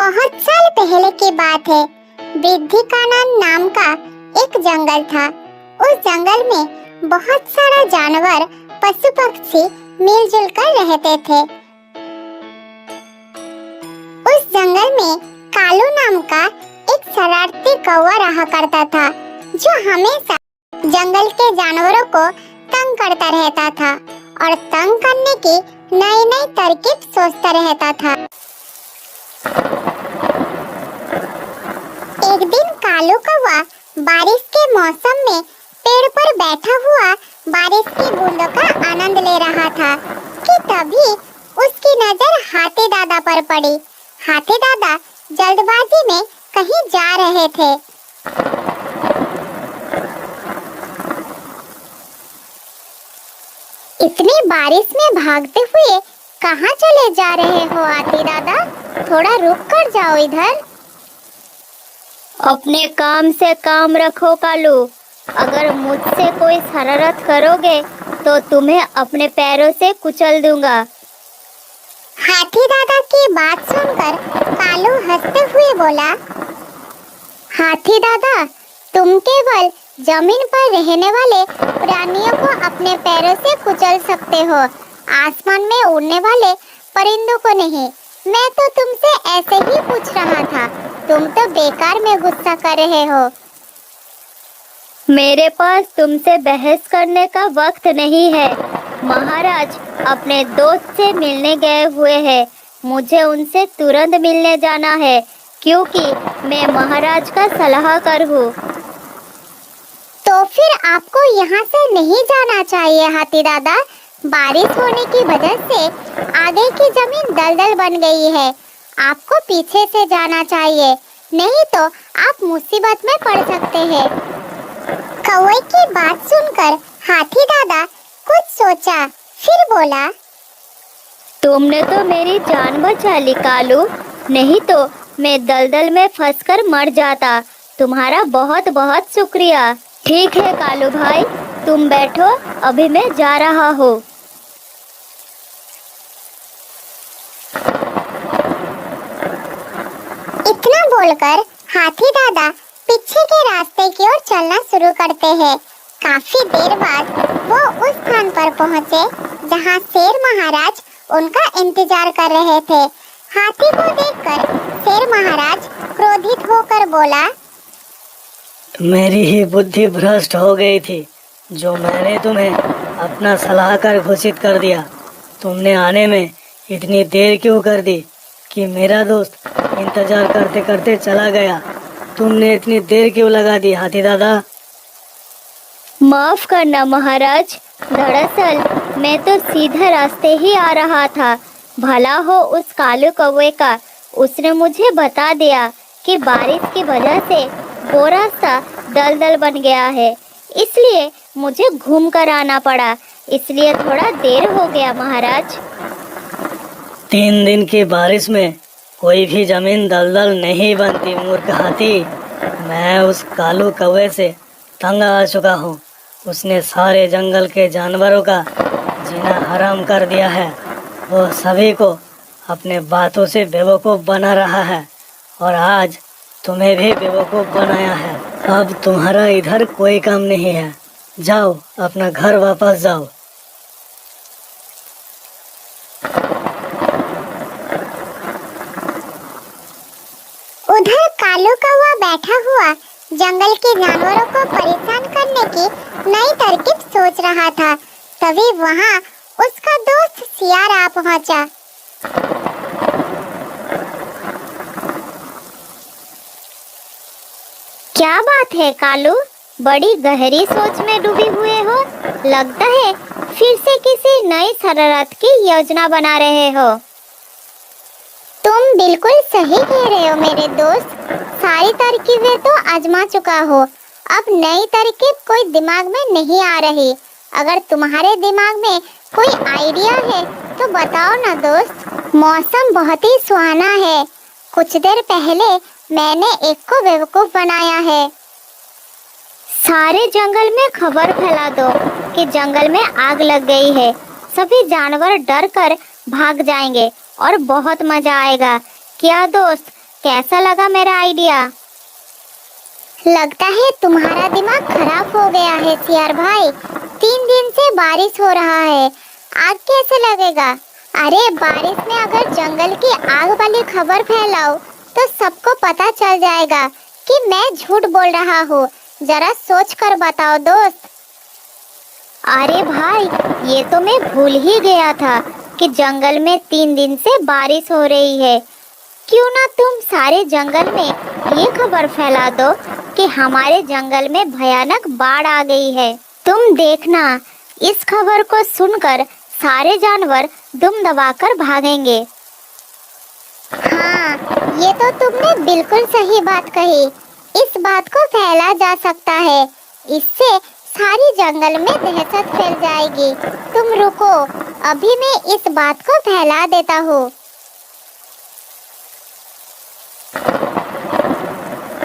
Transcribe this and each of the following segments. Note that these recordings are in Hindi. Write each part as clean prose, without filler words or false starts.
बहुत साल पहले की बात है। वृद्धिकानन नाम का एक जंगल था। उस जंगल में बहुत सारा जानवर, पशु पक्षी मिलजुल कर रहते थे। उस जंगल में कालू नाम का एक शरारती कौवा रहा करता था, जो हमेशा जंगल के जानवरों को तंग करता रहता था और तंग करने की नई नई तरकीब सोचता रहता था। एक दिन कालू कौवा बारिश के मौसम में पेड़ पर बैठा हुआ बारिश की बूंदों का आनंद ले रहा था कि तभी उसकी नजर हाथी दादा पर पड़ी। हाथी दादा जल्दबाजी में कहीं जा रहे थे। इतनी बारिश में भागते हुए कहाँ चले जा रहे हो हाथी दादा? थोड़ा रुक कर जाओ इधर। अपने काम से काम रखो कालू। अगर मुझसे कोई शरारत करोगे तो तुम्हें अपने पैरों से कुचल दूंगा। हाथी दादा की बात सुनकर कालू हंसते हुए बोला, हाथी दादा, तुम केवल जमीन पर रहने वाले प्राणियों को अपने पैरों से कुचल सकते हो, आसमान में उड़ने वाले परिंदों को नहीं। मैं तो तुमसे ऐसे ही पूछ रहा था, तुम तो बेकार में गुस्सा कर रहे हो। मेरे पास तुमसे बहस करने का वक्त नहीं है। महाराज अपने दोस्त से मिलने गए हुए हैं। मुझे उनसे तुरंत मिलने जाना है, क्योंकि मैं महाराज का सलाहकार हूँ। तो फिर आपको यहाँ से नहीं जाना चाहिए हाथी दादा। बारिश होने की वजह से आगे की जमीन दलदल बन गई है। आपको पीछे से जाना चाहिए, नहीं तो आप मुसीबत में पड़ सकते हैं। कौवे की बात सुनकर हाथी दादा कुछ सोचा, फिर बोला, तुमने तो मेरी जान बचा ली कालू, नहीं तो मैं दलदल में फंसकर मर जाता। तुम्हारा बहुत बहुत शुक्रिया। ठीक है कालू भाई, तुम बैठो, अभी मैं जा रहा हूँ। इतना बोलकर हाथी दादा पीछे के रास्ते की ओर चलना शुरू करते हैं। काफी देर बाद वो उस स्थान पर पहुँचे जहाँ शेर महाराज उनका इंतजार कर रहे थे। हाथी को देखकर शेर महाराज क्रोधित होकर बोला, मेरी ही बुद्धि भ्रष्ट हो गई थी, जो मैंने तुम्हें अपना सलाहकार घोषित कर दिया। तुमने आने में इतनी देर क्यों कर दी कि मेरा दोस्त इंतजार करते करते चला गया। तुमने इतनी देर क्यों लगा दी हाथी दादा? माफ करना महाराज, दरअसल मैं तो सीधे रास्ते ही आ रहा था। भला हो उस कालू कौवे का, उसने मुझे बता दिया कि बारिश की वजह से वो रास्ता दलदल बन गया है, इसलिए मुझे घूम कर आना पड़ा। इसलिए थोड़ा देर हो गया महाराज। 3 दिन की बारिश में कोई भी जमीन दलदल नहीं बनती मूर्ख हाथी। मैं उस कालू कौवे से तंग आ चुका हूँ। उसने सारे जंगल के जानवरों का जीना हराम कर दिया है। वो सभी को अपने बातों से बेवकूफ़ बना रहा है और आज तुम्हें भी बेवकूफ़ बनाया है। अब तुम्हारा इधर कोई काम नहीं है। जाओ, अपना घर वापस जाओ। उधर कालू कौवा बैठा हुआ जंगल के जानवरों को परेशान करने की नई तरकीब सोच रहा था। तभी वहाँ उसका दोस्त सियार आ पहुँचा। क्या बात है कालू, बड़ी गहरी सोच में डूबे हुए हो। लगता है फिर से किसी नई शरारत की योजना बना रहे हो। तुम बिल्कुल सही कह रहे हो मेरे दोस्त। सारी तरकीबें तो आजमा चुका हो, अब नई तरकीब कोई दिमाग में नहीं आ रही। अगर तुम्हारे दिमाग में कोई आइडिया है तो बताओ ना दोस्त। मौसम बहुत ही सुहाना है। कुछ देर पहले मैंने एक को बेवकूफ बनाया है। सारे जंगल में खबर फैला दो कि जंगल में आग लग गई है। सभी जानवर डर कर भाग जाएंगे और बहुत मजा आएगा। क्या दोस्त, कैसा लगा मेरा आइडिया? लगता है तुम्हारा दिमाग खराब हो गया है सियार भाई। 3 दिन से बारिश हो रहा है, आग कैसे लगेगा? अरे बारिश में अगर जंगल की आग वाली खबर फैलाओ तो सबको पता चल जाएगा कि मैं झूठ बोल रहा हूँ। जरा सोच कर बताओ दोस्त। अरे भाई, ये तो मैं भूल ही गया था कि जंगल में 3 दिन से बारिश हो रही है। क्यों ना तुम सारे जंगल में ये खबर फैला दो कि हमारे जंगल में भयानक बाढ़ आ गई है। तुम देखना, इस खबर को सुनकर सारे जानवर दुम दबाकर भागेंगे। हाँ, ये तो तुमने बिल्कुल सही बात कही। इस बात को फैला जा सकता है, इससे सारी जंगल में दहशत फैल जाएगी। तुम रुको, अभी मैं इस बात को फैला देता हूँ।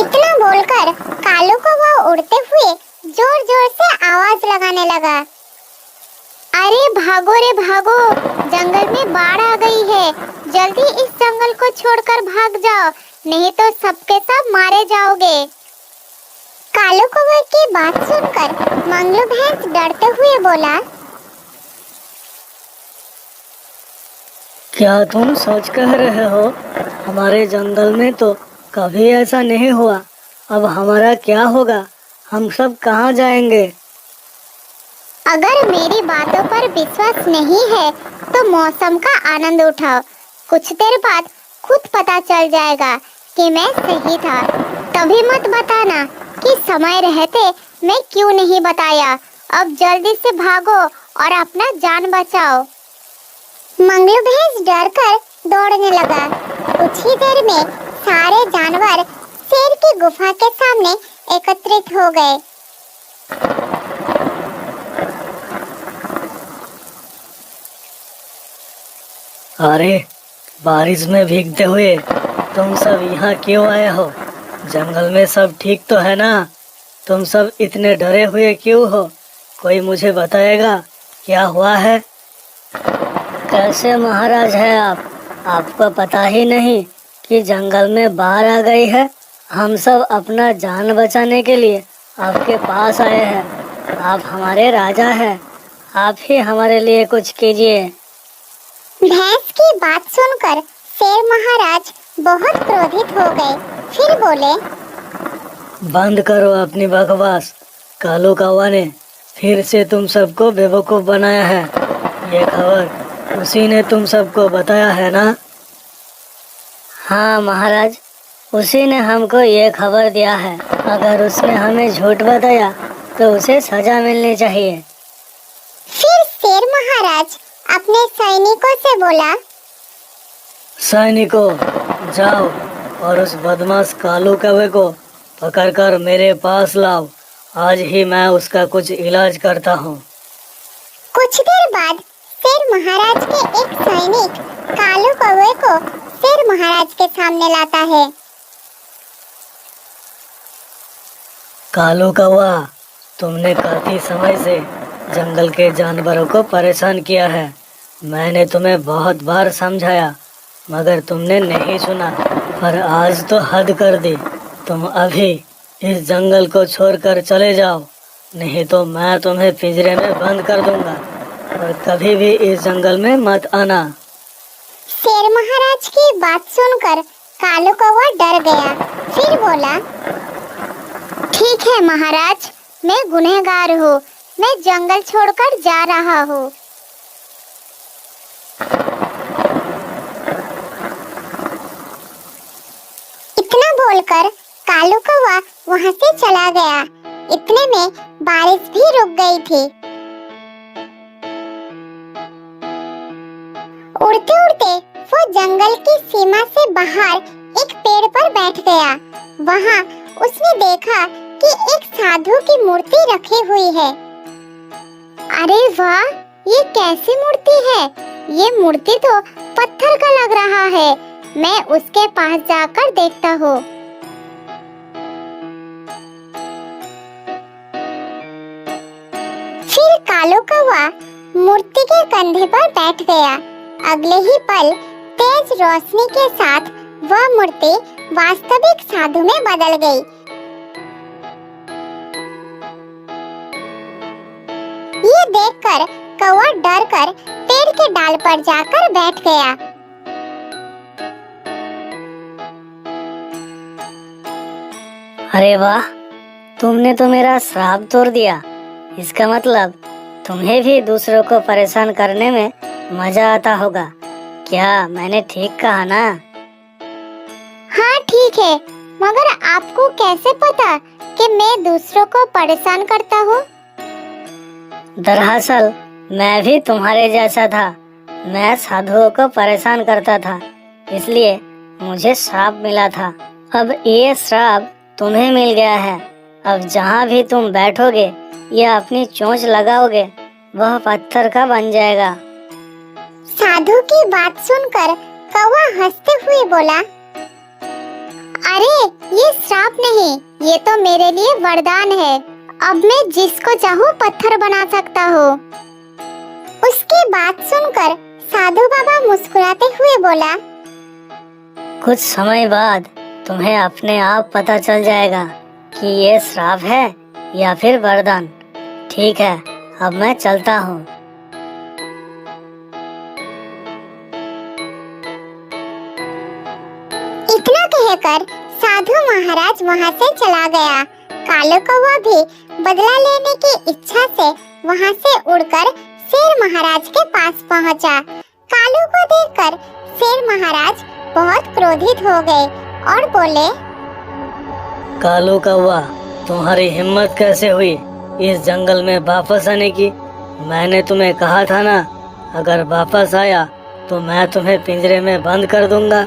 इतना बोलकर कालू कौवा उड़ते हुए जोर जोर से आवाज लगाने लगा। अरे भागो रे भागो, जंगल में बाढ़ आ गई है। जल्दी इस जंगल को छोड़कर भाग जाओ, नहीं तो सबके सब मारे जाओगे। कालू कौवे की बात सुनकर मंगलू भैंस डरते हुए बोला, क्या तुम सच कह रहे हो? हमारे जंगल में तो कभी ऐसा नहीं हुआ। अब हमारा क्या होगा? हम सब कहाँ जाएंगे? अगर मेरी बातों पर विश्वास नहीं है तो मौसम का आनंद उठाओ। कुछ देर बाद खुद पता चल जाएगा कि मैं सही था। तभी मत बताना कि समय रहते मैं क्यों नहीं बताया। अब जल्दी से भागो और अपना जान बचाओ। मंगलू भैंस डरकर दौड़ने लगा। कुछ ही देर में सारे जानवर शेर की गुफा के सामने एकत्रित हो गए। अरे बारिश में भीगते हुए तुम सब यहाँ क्यों आए हो? जंगल में सब ठीक तो है ना? तुम सब इतने डरे हुए क्यों हो? कोई मुझे बताएगा क्या हुआ है? कैसे महाराज है आप? आपको पता ही नहीं कि जंगल में बाढ़ आ गई है? हम सब अपना जान बचाने के लिए आपके पास आए हैं। आप हमारे राजा हैं, आप ही हमारे लिए कुछ कीजिए। भैंस की बात सुनकर शेर महाराज बहुत क्रोधित हो गए। फिर बोले, बंद करो अपनी बकवास। कालू कौवा ने फिर से तुम सबको बेवकूफ बनाया है। ये खबर उसी ने तुम सबको बताया है ना? हाँ महाराज, उसी ने हमको ये खबर दिया है। अगर उसने हमें झूठ बताया तो उसे सजा मिलनी चाहिए। फिर शेर महाराज अपने सैनिकों से बोला, सैनिकों, जाओ और उस बदमाश कालू कौवे को पकड़कर मेरे पास लाओ। आज ही मैं उसका कुछ इलाज करता हूँ। कुछ देर बाद शेर महाराज के एक सैनिक कालू कौवे को शेर महाराज के सामने लाता है। कालू कौवा, तुमने काफी समय से जंगल के जानवरों को परेशान किया है। मैंने तुम्हें बहुत बार समझाया मगर तुमने नहीं सुना। पर आज तो हद कर दी। तुम अभी इस जंगल को छोड़कर चले जाओ, नहीं तो मैं तुम्हें पिंजरे में बंद कर दूंगा और कभी भी इस जंगल में मत आना। शेर महाराज की बात सुनकर कालू कौवा डर गया। फिर बोला, ठीक है महाराज, मैं गुनहगार हूँ, मैं जंगल छोड़कर जा रहा हूँ। इतना बोलकर कालू कौवा वहाँ से चला गया। इतने में बारिश भी रुक गई थी। उड़ते उड़ते वो जंगल की सीमा से बाहर एक पेड़ पर बैठ गया। वहाँ उसने देखा कि एक साधु की मूर्ति रखी हुई है। अरे वाह, ये कैसी मूर्ति है? ये मूर्ति तो पत्थर का लग रहा है। मैं उसके पास जाकर देखता हूँ। फिर कालू कौवा मूर्ति के कंधे पर बैठ गया। अगले ही पल तेज रोशनी के साथ वह मूर्ति वास्तविक साधु में बदल गई। ये देखकर कौवा डर कर पेड़ के डाल पर जाकर बैठ गया। अरे वाह, तुमने तो मेरा श्राप तोड़ दिया। इसका मतलब तुम्हें भी दूसरों को परेशान करने में मजा आता होगा। क्या मैंने ठीक कहा ना? हाँ ठीक है, मगर आपको कैसे पता कि मैं दूसरों को परेशान करता हूँ? दरअसल मैं भी तुम्हारे जैसा था। मैं साधुओं को परेशान करता था, इसलिए मुझे श्राप मिला था। अब ये श्राप तुम्हें मिल गया है। अब जहाँ भी तुम बैठोगे या अपनी चोंच लगाओगे, वह पत्थर का बन जाएगा। साधु की बात सुनकर कौवा हंसते हुए बोला, अरे ये श्राप नहीं, ये तो मेरे लिए वरदान है। अब मैं जिसको चाहूँ पत्थर बना सकता हूँ। उसकी बात सुनकर साधु बाबा मुस्कुराते हुए बोला, कुछ समय बाद तुम्हें अपने आप पता चल जाएगा कि ये श्राप है या फिर वरदान। ठीक है, अब मैं चलता हूँ। इतना कहकर साधु महाराज वहाँ से चला गया। कालो कौवा भी बदला लेने की इच्छा से वहाँ से उड़कर शेर महाराज के पास पहुँचा। कालू को देखकर शेर महाराज बहुत क्रोधित हो गए और बोले, कालू कौवा, तुम्हारी हिम्मत कैसे हुई इस जंगल में वापस आने की? मैंने तुम्हें कहा था ना, अगर वापस आया तो मैं तुम्हें पिंजरे में बंद कर दूंगा।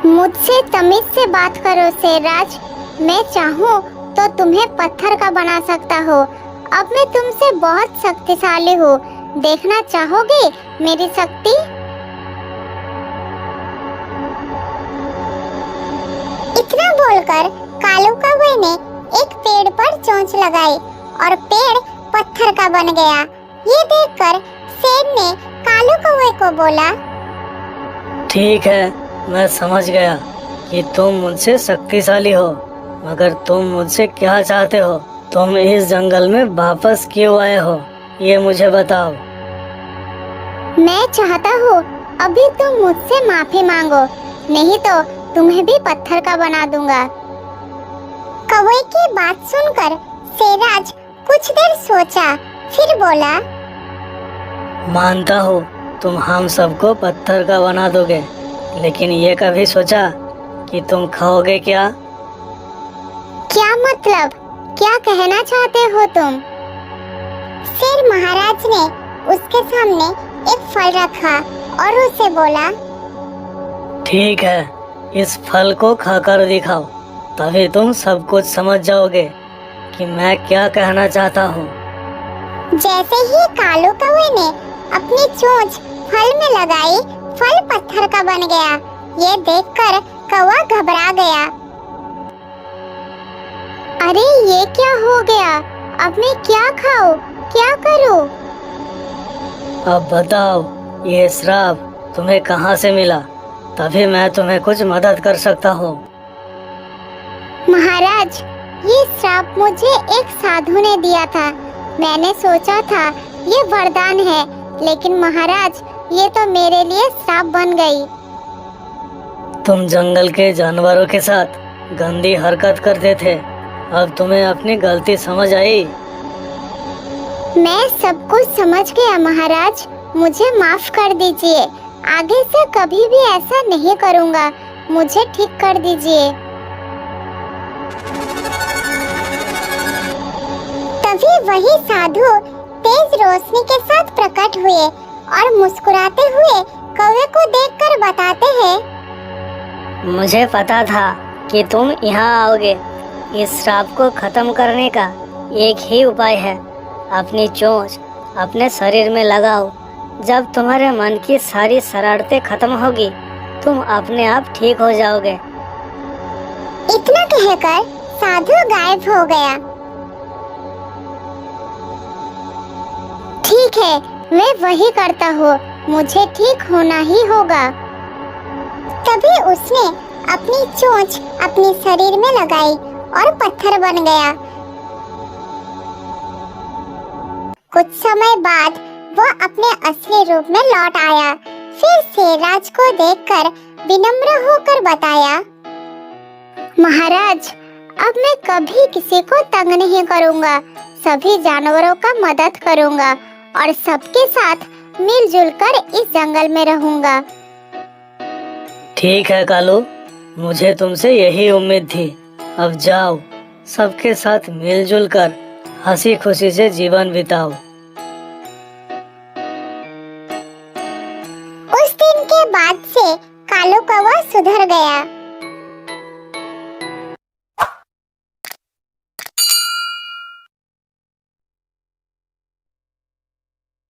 मुझसे तमीज से बात करो शेरराज। मैं चाहूँ तो तुम्हें पत्थर का बना सकता हूँ। अब मैं तुमसे बहुत शक्तिशाली हूँ। देखना चाहोगे मेरी शक्ति? इतना बोलकर कालू कौवे ने एक पेड़ पर चोंच लगाई और पेड़ पत्थर का बन गया। ये देखकर शेर ने कालू कौवे को बोला, ठीक है, मैं समझ गया कि तुम मुझसे शक्तिशाली हो, मगर तुम मुझसे क्या चाहते हो? तुम इस जंगल में वापस क्यों आए हो, ये मुझे बताओ। मैं चाहता हूँ अभी तुम मुझसे माफी मांगो, नहीं तो तुम्हें भी पत्थर का बना दूंगा। कौवे की बात सुनकर शेरराज कुछ देर सोचा, फिर बोला, मानता हूँ तुम हम सबको पत्थर का बना दोगे, लेकिन ये कभी सोचा कि तुम खाओगे क्या? क्या मतलब? क्या कहना चाहते हो तुम? शेर महाराज ने उसके सामने एक फल रखा और उसे बोला, ठीक है, इस फल को खाकर दिखाओ, तभी तुम सब कुछ समझ जाओगे कि मैं क्या कहना चाहता हूँ। जैसे ही कालू कौवे ने अपनी चोंच फल में लगाई, फल पत्थर का बन गया। ये देखकर कौवा घबरा गया। अरे ये क्या हो गया? अब मैं क्या खाऊं? क्या करूं? अब बताओ, ये श्राप तुम्हें कहाँ से मिला? तभी मैं तुम्हें कुछ मदद कर सकता हूँ। महाराज, ये श्राप मुझे एक साधु ने दिया था। मैंने सोचा था ये वरदान है, लेकिन महाराज ये तो मेरे लिए श्राप बन गई। तुम जंगल के जानवरों के साथ गंदी हरकत करते थे, अब तुम्हें अपनी गलती समझ आई? मैं सब कुछ समझ गया महाराज, मुझे माफ कर दीजिए। आगे से कभी भी ऐसा नहीं करूँगा, मुझे ठीक कर दीजिए। तभी वही साधु तेज रोशनी के साथ प्रकट हुए और मुस्कुराते हुए कौवे को देखकर बताते हैं, मुझे पता था कि तुम यहाँ आओगे। इस श्राप को खत्म करने का एक ही उपाय है, अपनी चोंच अपने शरीर में लगाओ। जब तुम्हारे मन की सारी शरारतें खत्म होगी, तुम अपने आप ठीक हो जाओगे। इतना कहकर साधु गायब हो गया। ठीक है, मैं वही करता हूँ, मुझे ठीक होना ही होगा। तभी उसने अपनी चोंच अपने शरीर में लगाई और पत्थर बन गया। कुछ समय बाद वह अपने असली रूप में लौट आया। फिर शेरराज को देखकर विनम्र होकर बताया, महाराज, अब मैं कभी किसी को तंग नहीं करूंगा, सभी जानवरों का मदद करूंगा और सबके साथ मिलजुल कर इस जंगल में रहूंगा। ठीक है कालू, मुझे तुमसे यही उम्मीद थी। अब जाओ, सबके साथ मिलजुल कर हंसी खुशी से जीवन बिताओ। उस दिन के बाद से कालू कौवा सुधर गया।